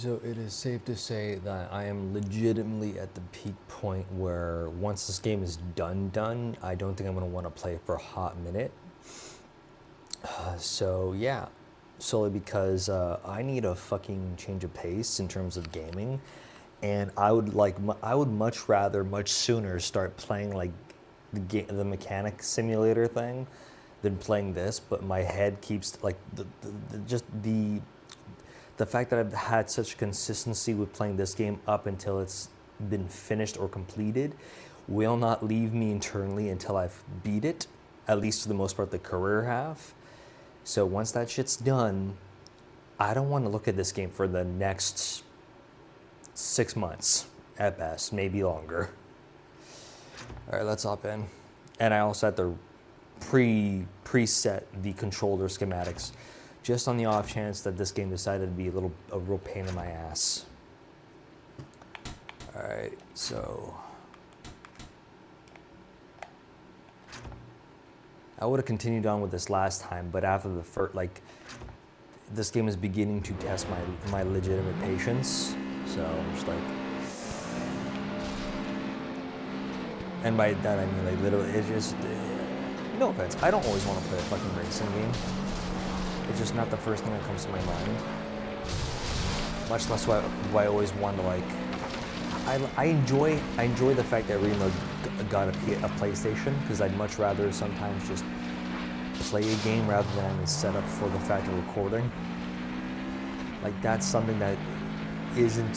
So it is safe to say that I am legitimately at the peak point where once this game is done, I don't think I'm going to want to play it for a hot minute. So yeah, solely because I need a fucking change of pace in terms of gaming, and I would much rather, much sooner start playing like the mechanic simulator thing than playing this. But my head keeps like the fact that I've had such consistency with playing this game up until it's been finished or completed will not leave me internally until I've beat it, at least for the most part, the career half. So once that shit's done, I don't want to look at this game for the next 6 months at best, maybe longer. All right, let's hop in. And I also had to preset the controller schematics, just on the off chance that this game decided to be a real pain in my ass. All right, so I would have continued on with this last time, but after the first, this game is beginning to test my legitimate patience. So I'm just like, and by that I mean like literally, it's just, no offense, I don't always want to play a fucking racing game. It's just not the first thing that comes to my mind. Much less why I always want to like. I enjoy the fact that Remo got a PlayStation, because I'd much rather sometimes just play a game rather than it's set up for the fact of recording. Like that's something that isn't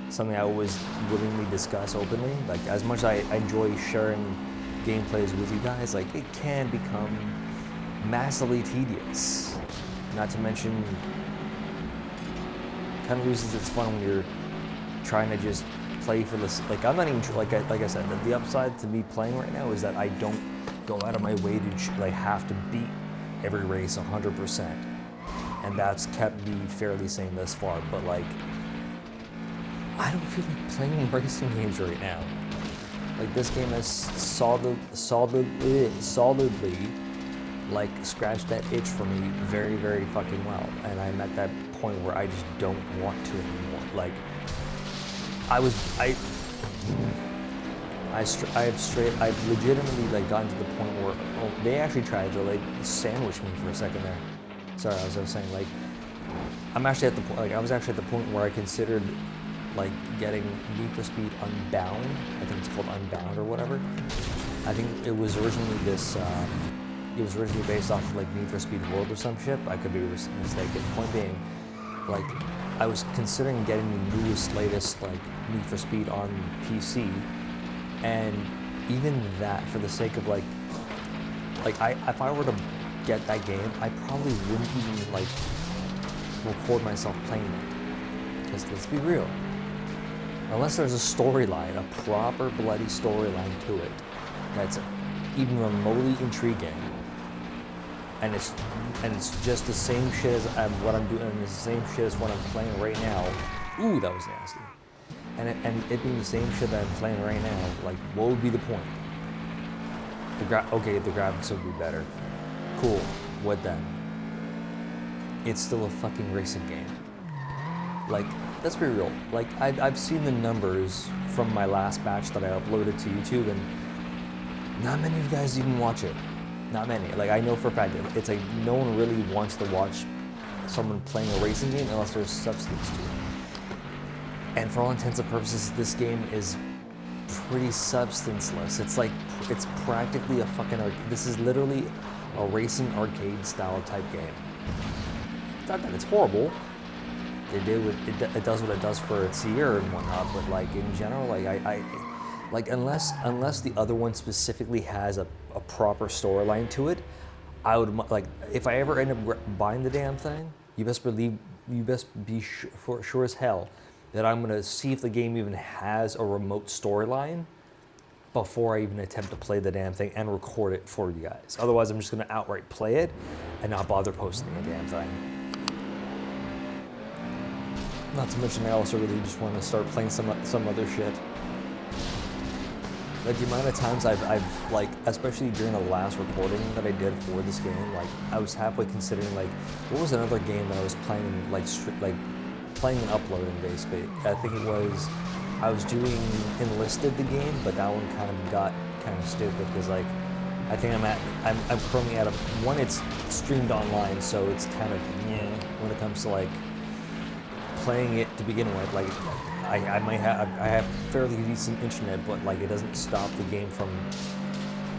something I always willingly discuss openly. Like as much as I enjoy sharing gameplays with you guys, like it can become massively tedious. Not to mention, kind of loses its fun when you're trying to just play for this. Like I'm not even like I said, the upside to me playing right now is that I don't go out of my way to have to beat every race 100%, and that's kept me fairly sane thus far. But like, I don't feel like playing racing games right now. Like this game has solidly like scratched that itch for me very, very fucking well, and I'm at that point where I just don't want to anymore. Like I've legitimately like gotten to the point where they actually tried to like sandwich me for a second there. Sorry, I was saying like I was actually at the point where I considered like getting Need for Speed Unbound. I think it's called Unbound or whatever. I think it was originally it was originally based off of like Need for Speed World or some shit. I could be mistaken. Point being, like, I was considering getting the newest, latest like Need for Speed on PC, and even that, for the sake of if I were to get that game, I probably wouldn't even like record myself playing it. Because let's be real, unless there's a storyline, a proper bloody storyline to it, that's even remotely intriguing, and it's just the same shit as what I'm doing, and it's the same shit as what I'm playing right now. Ooh, that was nasty. And it being the same shit that I'm playing right now, like, what would be the point? Okay, the graphics would be better. Cool. What then? It's still a fucking racing game. Like, let's be real. Like, I've seen the numbers from my last batch that I uploaded to YouTube, and not many of you guys even watch it. Not many. Like, I know for a fact it's like no one really wants to watch someone playing a racing game unless there's substance to it. And for all intents and purposes, this game is pretty substanceless. It's practically a fucking this is literally a racing arcade style type game. It's not that it's horrible. It does what it does for its year and whatnot, but like in general, like unless the other one specifically has a proper storyline to it, I would like, if I ever end up buying the damn thing, you best be sure as hell that I'm gonna see if the game even has a remote storyline before I even attempt to play the damn thing and record it for you guys. Otherwise, I'm just gonna outright play it and not bother posting the damn thing. Not to mention, I also really just want to start playing some other shit. Like the amount of times I've like, especially during the last recording that I did for this game, like I was halfway considering like, what was another game that I was playing like playing and uploading basically. I think it was, I was doing Enlisted the game, but that one kind of got kind of stupid because like, I think I'm currently at one, it's streamed online, so it's kind of when it comes to like playing it to begin with. Like I have fairly decent internet, but like it doesn't stop the game from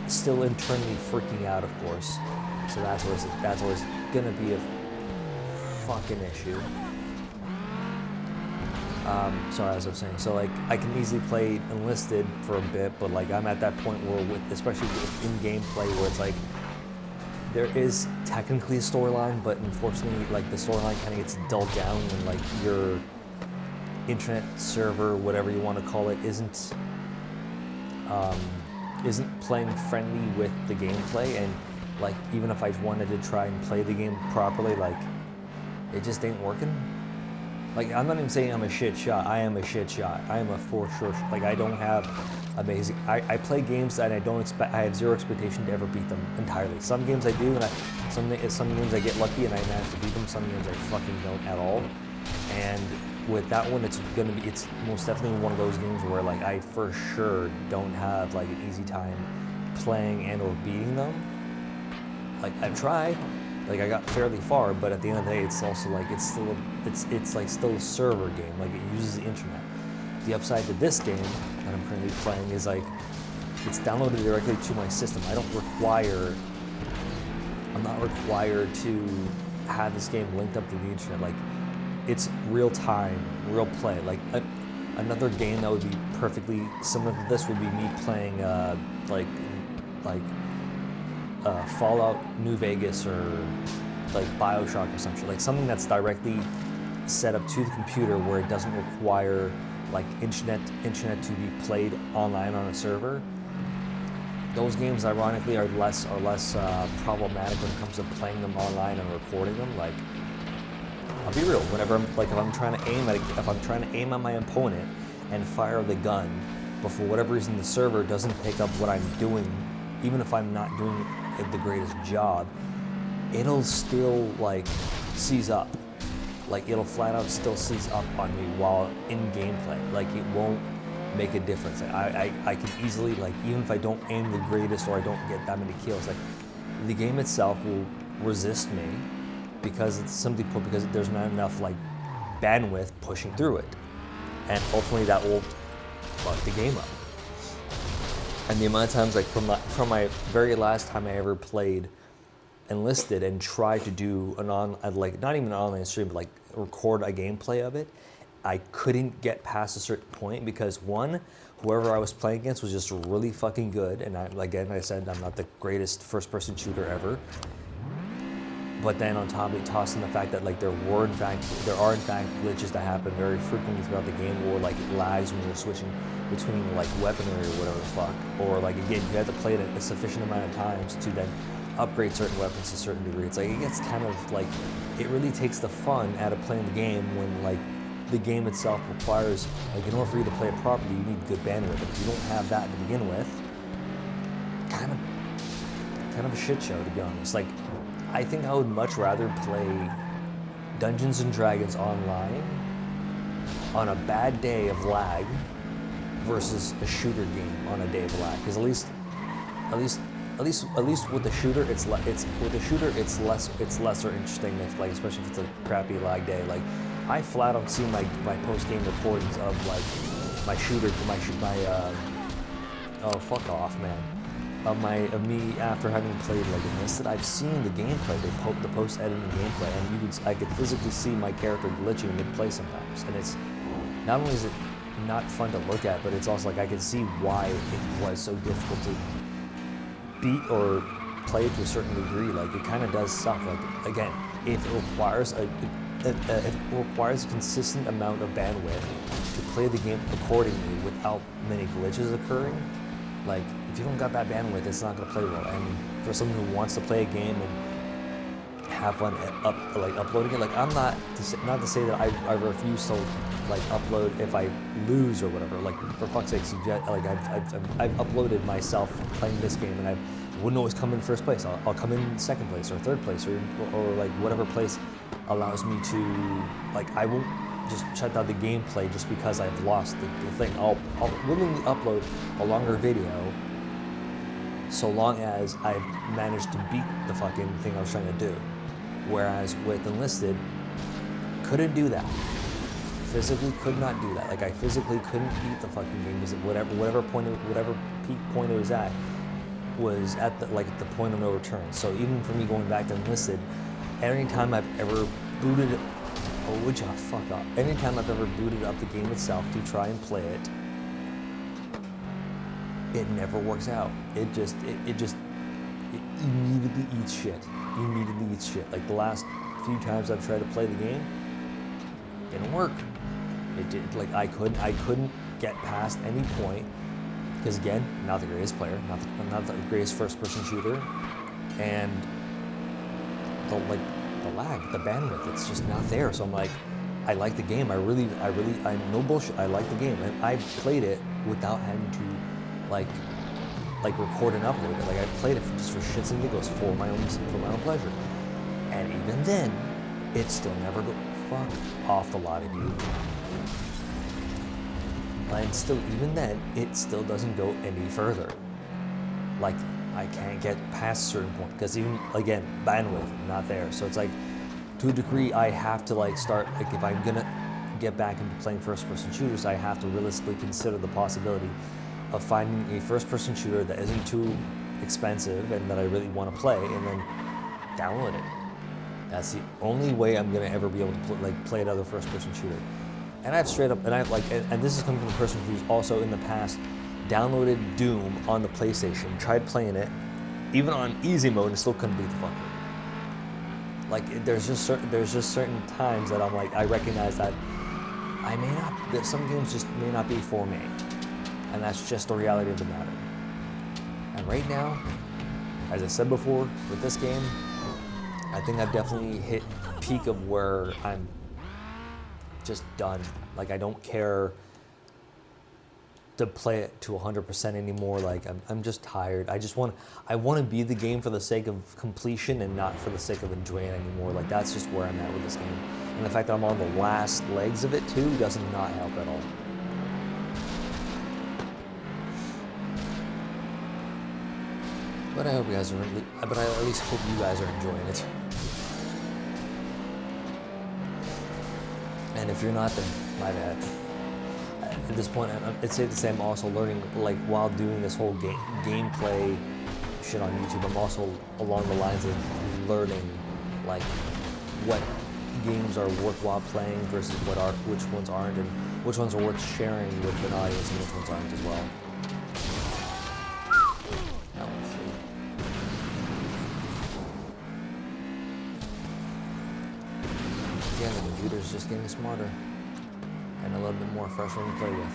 still internally freaking out, of course. So that's always gonna be a fucking issue. Sorry, as I was saying, so like I can easily play Enlisted for a bit, but like I'm at that point where, especially with in-game play, where it's like there is technically a storyline, but unfortunately, like the storyline kind of gets dulled down when like your internet server, whatever you want to call it, isn't playing friendly with the gameplay, and like even if I wanted to try and play the game properly, like it just ain't working. Like, I'm not even saying I'm a shit shot. I am a shit shot. I am a for sure. Like, I don't have amazing. I play games that I don't expect. I have zero expectation to ever beat them entirely. Some games I do, and some games I get lucky and I manage to beat them. Some games I fucking don't at all. And with that one, it's most definitely one of those games where like I for sure don't have like an easy time playing and or beating them. Like I've tried. Like I got fairly far, but at the end of the day, it's also like it's still a server game. Like it uses the internet. The upside to this game that I'm currently playing is like it's downloaded directly to my system. I'm not required to have this game linked up to the internet. Like it's real time, real play. Like another game that would be perfectly similar to this would be me playing Fallout New Vegas or like Bioshock or something, like something that's directly set up to the computer where it doesn't require like internet to be played online on a server. Those games ironically are less problematic when it comes to playing them online and recording them. Like I'll be real, whenever if I'm trying to aim at my opponent and fire the gun, but for whatever reason the server doesn't pick up what I'm doing, even if I'm not doing the greatest job, it'll still like seize up. Like it'll flat out still seize up on me while in gameplay. Like it won't make a difference. I can easily, like, even if I don't aim the greatest or I don't get that many kills, like the game itself will resist me because it's simply put because there's not enough like bandwidth pushing through it, and ultimately that will fuck the game up. And the amount of times, like from my very last time I ever played Enlisted and tried to do not even an online stream, but like record a gameplay of it, I couldn't get past a certain point because one, whoever I was playing against was just really fucking good, and I said I'm not the greatest first-person shooter ever. But then on top of it, toss in the fact that like there are in fact glitches that happen very frequently throughout the game, or like it lags when you're switching between like weaponry or whatever the fuck, or like again you have to play it a sufficient amount of times to then upgrade certain weapons to a certain degree. It's like it gets kind of like, it really takes the fun out of playing the game when like the game itself requires, like in order for you to play it properly you need good bandwidth. If you don't have that to begin with, kind of a shit show, to be honest. Like I think I would much rather play Dungeons and Dragons online on a bad day of lag versus a shooter game on a day of lag. Because at least with the shooter, it's lesser interesting if, like, especially if it's a crappy lag day. Like I flat out see my post game recordings of like my oh fuck off, man. Of me after having played like Enlisted, I've seen the gameplay, the post-editing gameplay, and I could physically see my character glitching mid-play sometimes. And it's, not only is it not fun to look at, but it's also like I can see why it was so difficult to beat or play to a certain degree. Like it kind of does suck. Like again, if it requires a consistent amount of bandwidth to play the game accordingly without many glitches occurring, like if you don't got that bandwidth, it's not going to play well. And for someone who wants to play a game and have fun uploading it, like I'm not to say that I refuse to like upload if I lose or whatever. Like for fuck's sake, I've uploaded myself playing this game, and I wouldn't always come in first place. I'll come in second place or third place or like whatever place allows me to, like, I won't just shut down the gameplay just because I've lost the thing. I'll willingly upload a longer video so long as I've managed to beat the fucking thing I was trying to do. Whereas with Enlisted, couldn't do that. Physically could not do that. Like, I physically couldn't beat the fucking game because whatever peak point it was at the point of no return. So even for me going back to Enlisted, anytime I've ever booted it, oh, would you fuck up? Anytime I've ever booted up the game itself to try and play it, it never works out. It immediately eats shit. Immediately eats shit. Like the last few times I've tried to play the game, it didn't work. It did, like I couldn't get past any point because again, not the greatest player, not the greatest first-person shooter, and the lag, the bandwidth, it's just not there. So I'm like, I like the game. I'm no bullshit. I like the game, and I played it without having to like record and upload it. Like I played it just for shits and giggles for my own pleasure. And even then, it still never go fuck off the lot of you. And still, even then, it still doesn't go any further. Like I can't get past a certain point because even again, bandwidth not there. So it's like to a degree, I have to like start like if I'm gonna get back into playing first-person shooters, I have to realistically consider the possibility of finding a first-person shooter that isn't too expensive and that I really want to play, and then download it. That's the only way I'm gonna ever be able to play another first-person shooter. And I've straight up, and this is coming from a person who's also in the past downloaded Doom on the PlayStation, tried playing it, even on easy mode, and still couldn't beat the fucker. Like there's just certain times that I'm like, I recognize that that some games just may not be for me. And that's just the reality of the matter. And right now, as I said before, with this game, I think I've definitely hit peak of where I'm just done. Like I don't care to play it to 100% anymore. Like I'm just tired. I want to be the game for the sake of completion and not for the sake of enjoying it anymore. Like that's just where I'm at with this game. And the fact that I'm on the last legs of it too does not help at all. But I hope you guys are, but I at least hope you guys are enjoying it. And if you're not, then my bad. At this point, it's safe to say I'm also learning, like while doing this whole gameplay shit on YouTube, I'm also along the lines of learning, like what games are worthwhile playing versus which ones aren't, and which ones are worth sharing with an audience and which ones aren't as well. Yeah, the computer's just getting smarter and a little bit more frustrating to play with.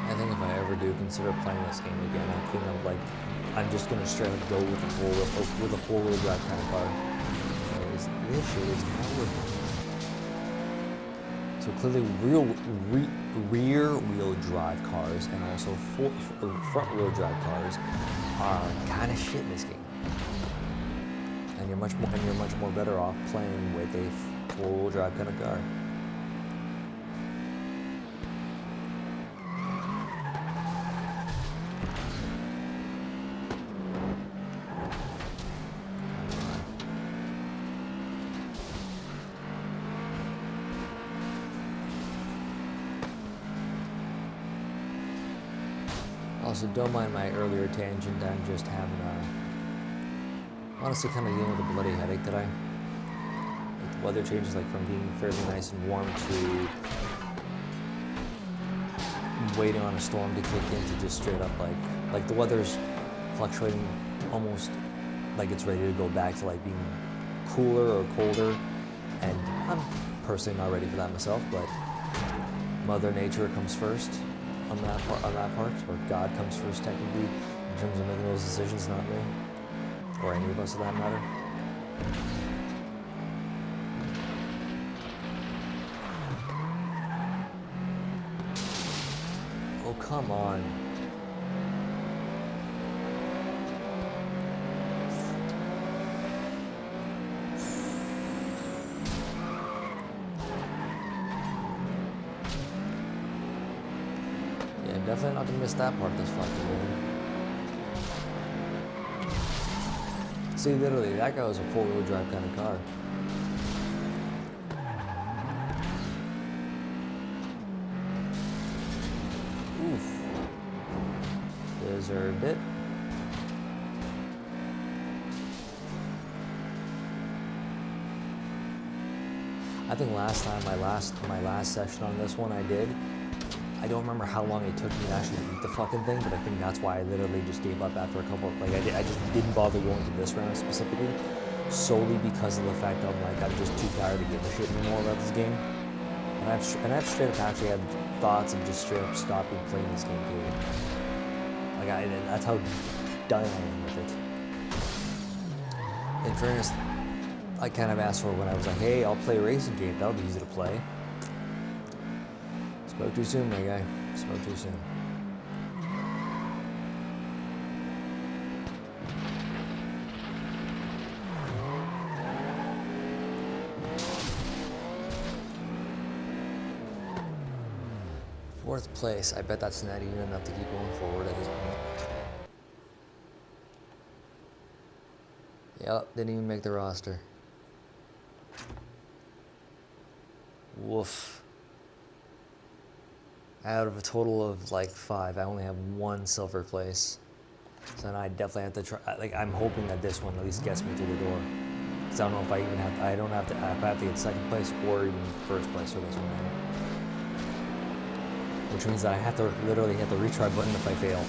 I think if I ever do consider playing this game again, I think I'm just gonna straight up go with a four-wheel drive kind of car. This shit is not worth it. So clearly, rear-wheel drive cars and also front-wheel drive cars are kind of shit in this game. And you're much more better off playing with a four-wheel drive kind of car. Also, don't mind my earlier tangent. I'm just having honestly kind of dealing with a bloody headache today. Like the weather changes, like from being fairly nice and warm to waiting on a storm to kick in to just straight up like the weather's fluctuating almost like it's ready to go back to like being cooler or colder. And I'm personally not ready for that myself, but Mother Nature comes first. On that part, or God comes first technically, terms of making those decisions, not me. Or any of us, for that matter. Oh, come on. Yeah, definitely not gonna miss that part of this fucking game. See, literally, that guy was a four-wheel drive kind of car. Oof. Deserved it. I think last time, my last session on this one I did, I don't remember how long it took me to actually beat the fucking thing, but I think that's why I literally just gave up after a couple of, like, I just didn't bother going to this round specifically, solely because of the fact that I'm just too tired to give a shit anymore about this game. And I've straight up actually had thoughts of just straight up stopping playing this game too. Like, that's how done I am with it. In fairness, I kind of asked for it when I was like, hey, I'll play a racing game, that'll be easy to play. Spoke too soon, my guy. Spoke too soon. Fourth place. I bet that's not even enough to keep going forward at this point. Yep, didn't even make the roster. Woof. Out of a total of like 5, I only have 1 silver place. So then I definitely have to try, like, I'm hoping that this one at least gets me through the door. Because I don't know if I even have, I have to get second place or even first place for this one now. Which means that I have to literally hit the retry button if I fail.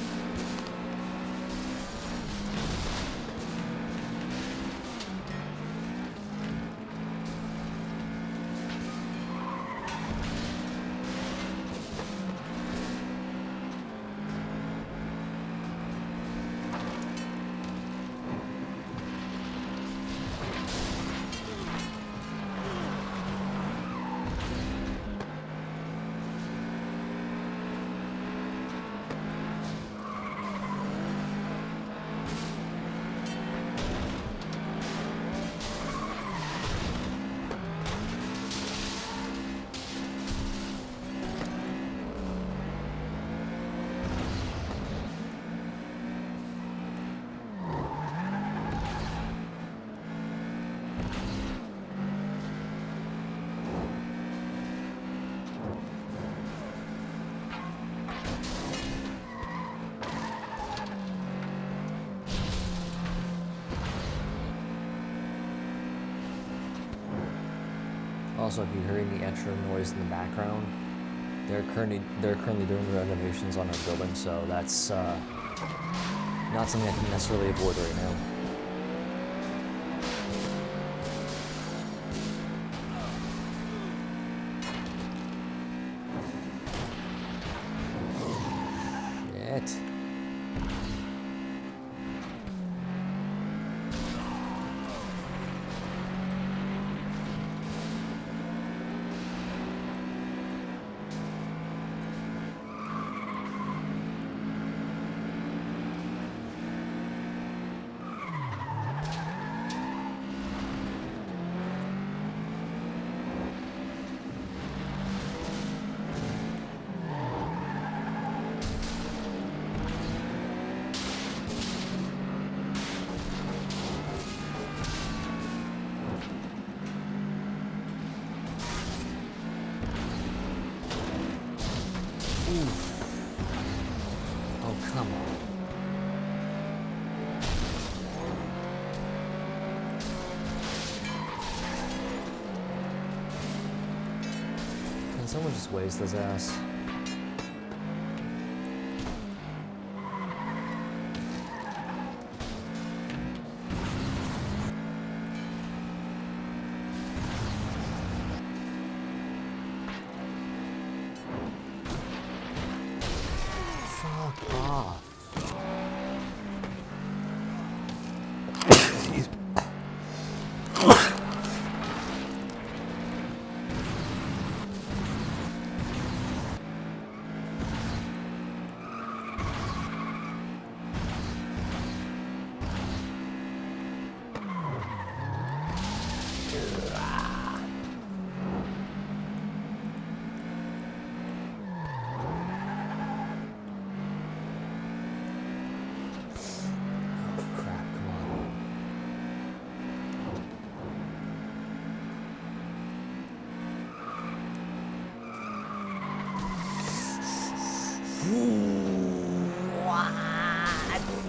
Also, if you hear any extra noise in the background, they're currently doing renovations on our building, so that's not something I can necessarily avoid right now. Shit. Oh, come on. Can someone just waste his ass? Fuck off.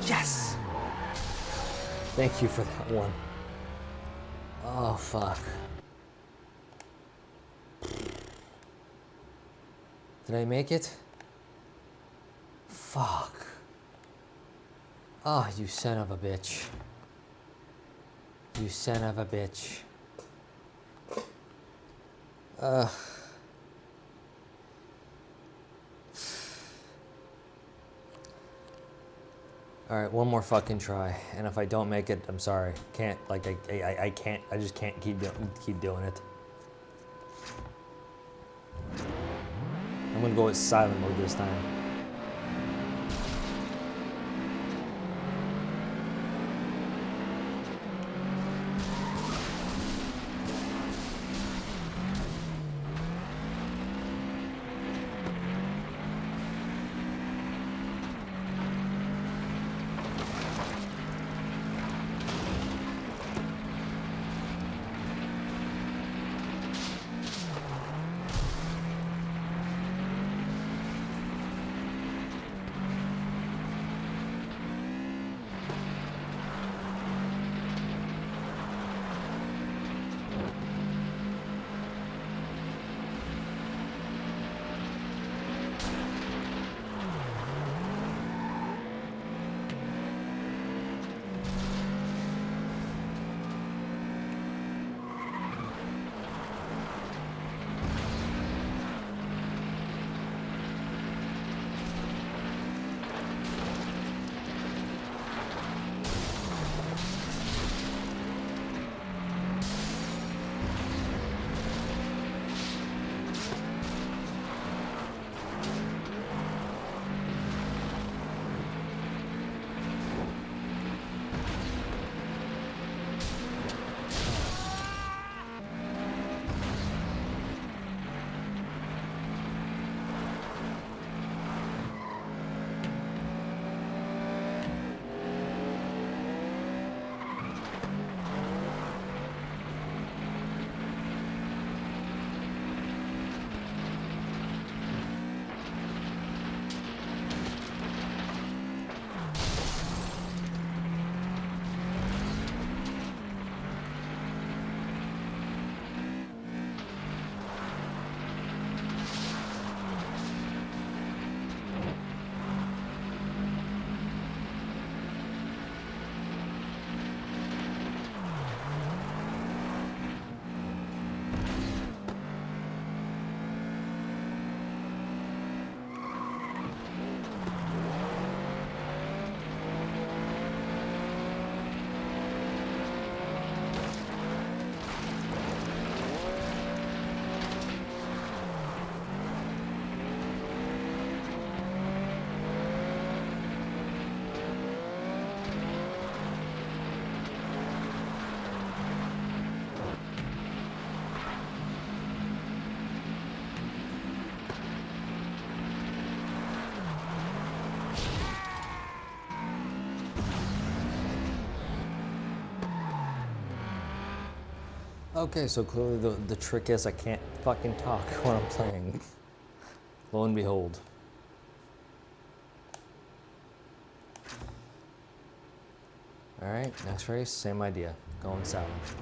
Yes! Thank you for that one. Oh, fuck. Did I make it? Fuck. Oh, you son of a bitch. You son of a bitch. Alright, one more fucking try. And if I don't make it, I'm sorry. Can't, like, I can't, I just can't keep doing it. I'm gonna go with silent mode this time. Okay, so clearly the trick is I can't fucking talk when I'm playing. Lo and behold. Alright, next race, same idea. Going south.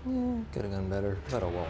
Could have gone better, but oh well.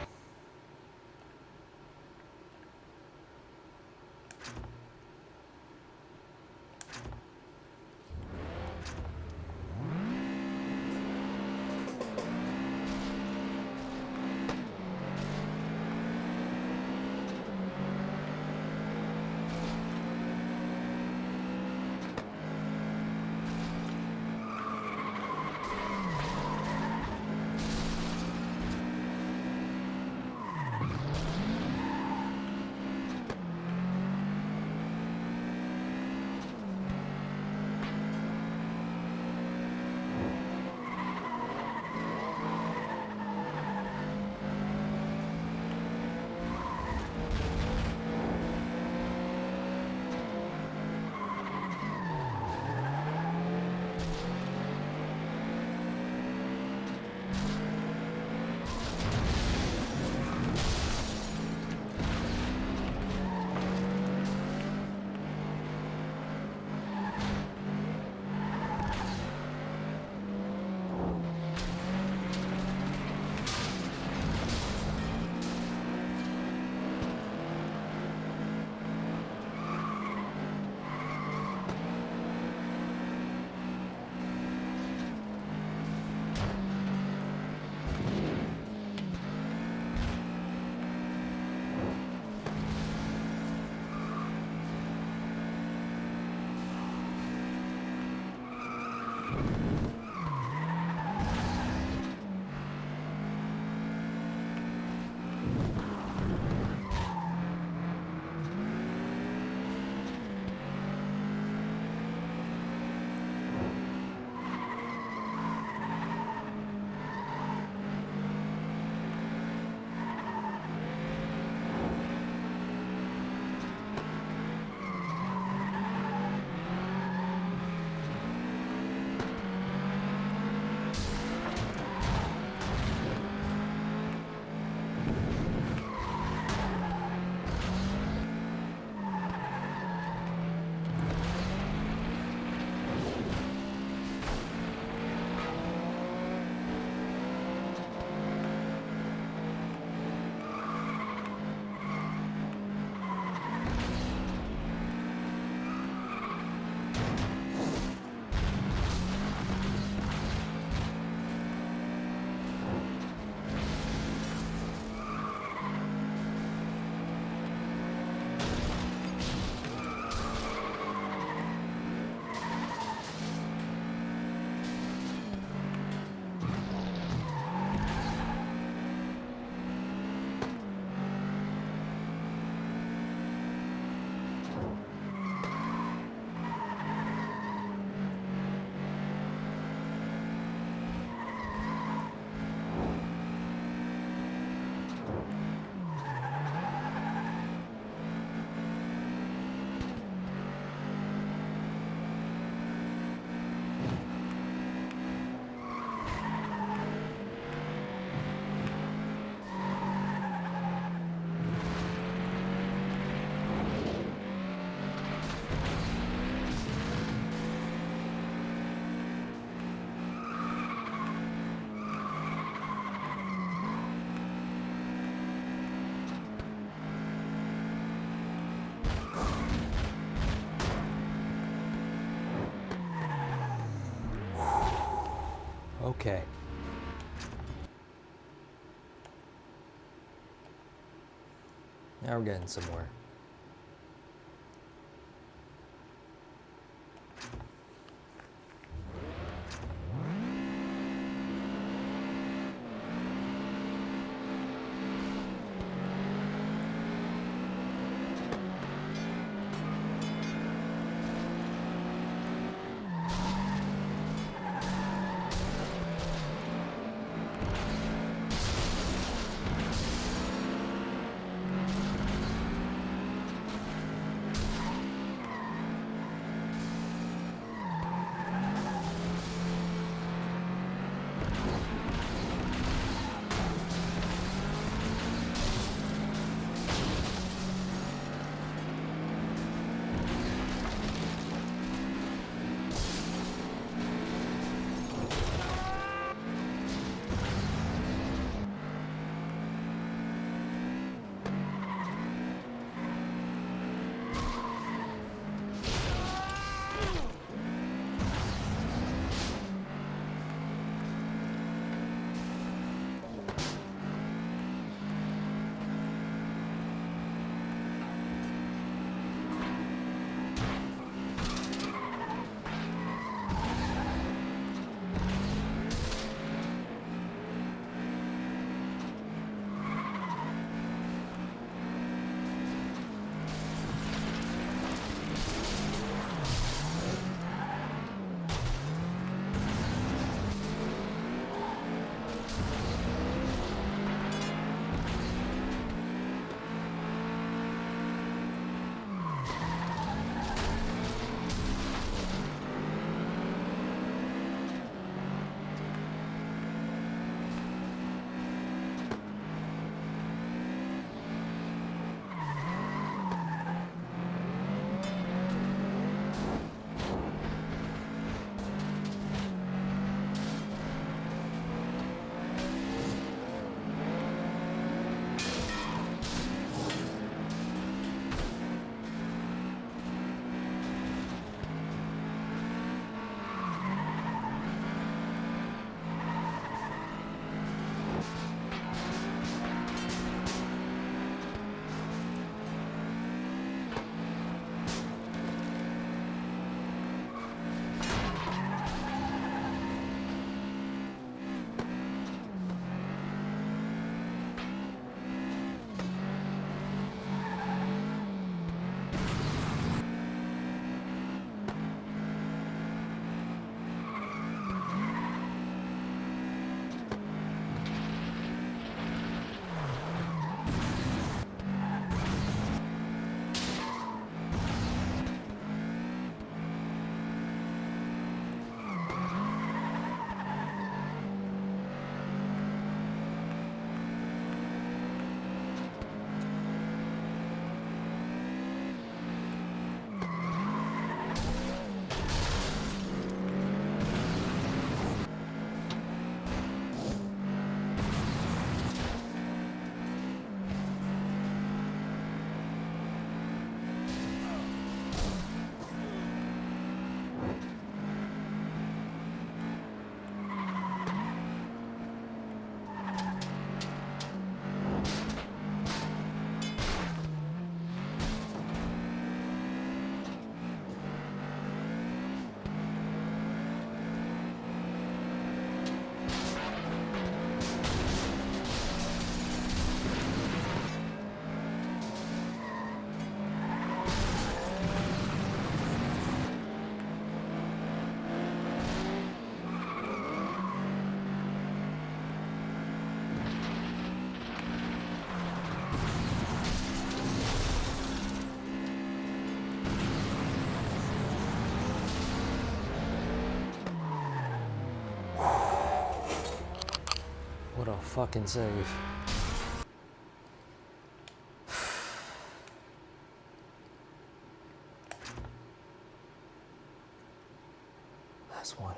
Okay. Now we're getting somewhere. Auto fucking save. Last one.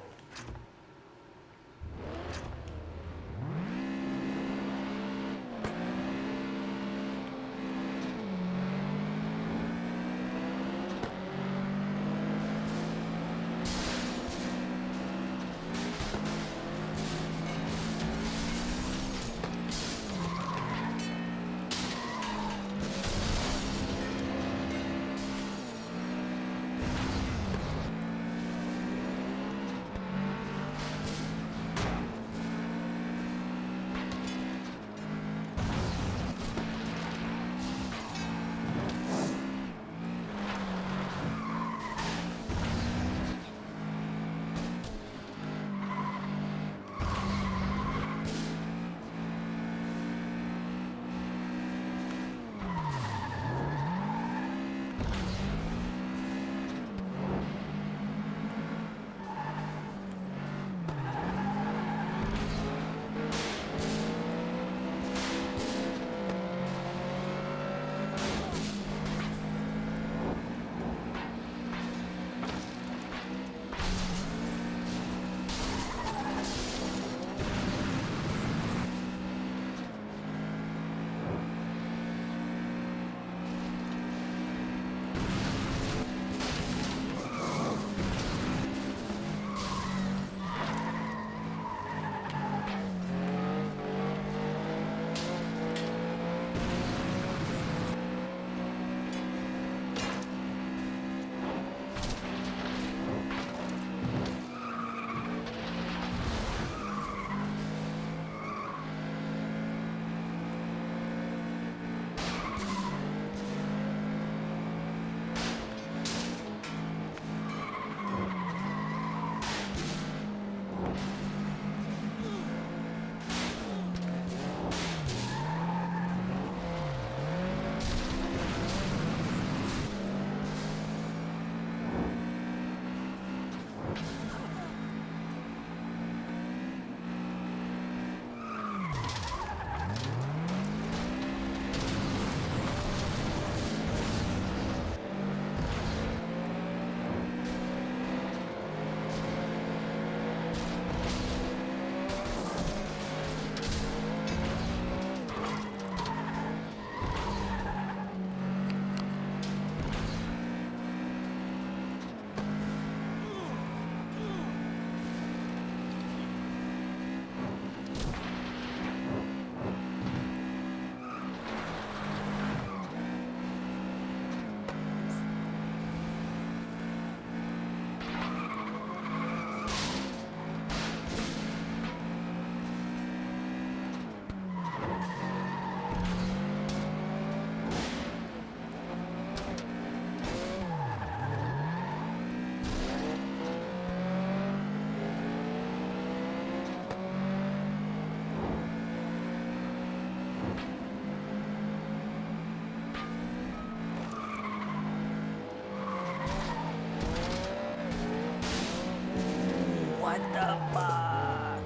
What the fuck?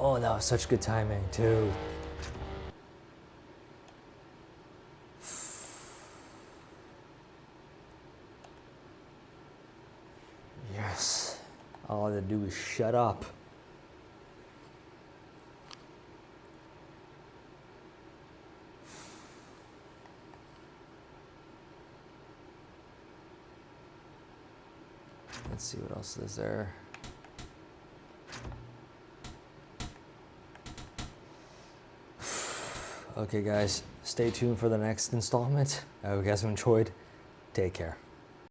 Oh, that was such good timing, too. Yes. All I had to do was shut up. Let's see what else is there. Okay, guys, stay tuned for the next installment. I hope you guys have enjoyed. Take care.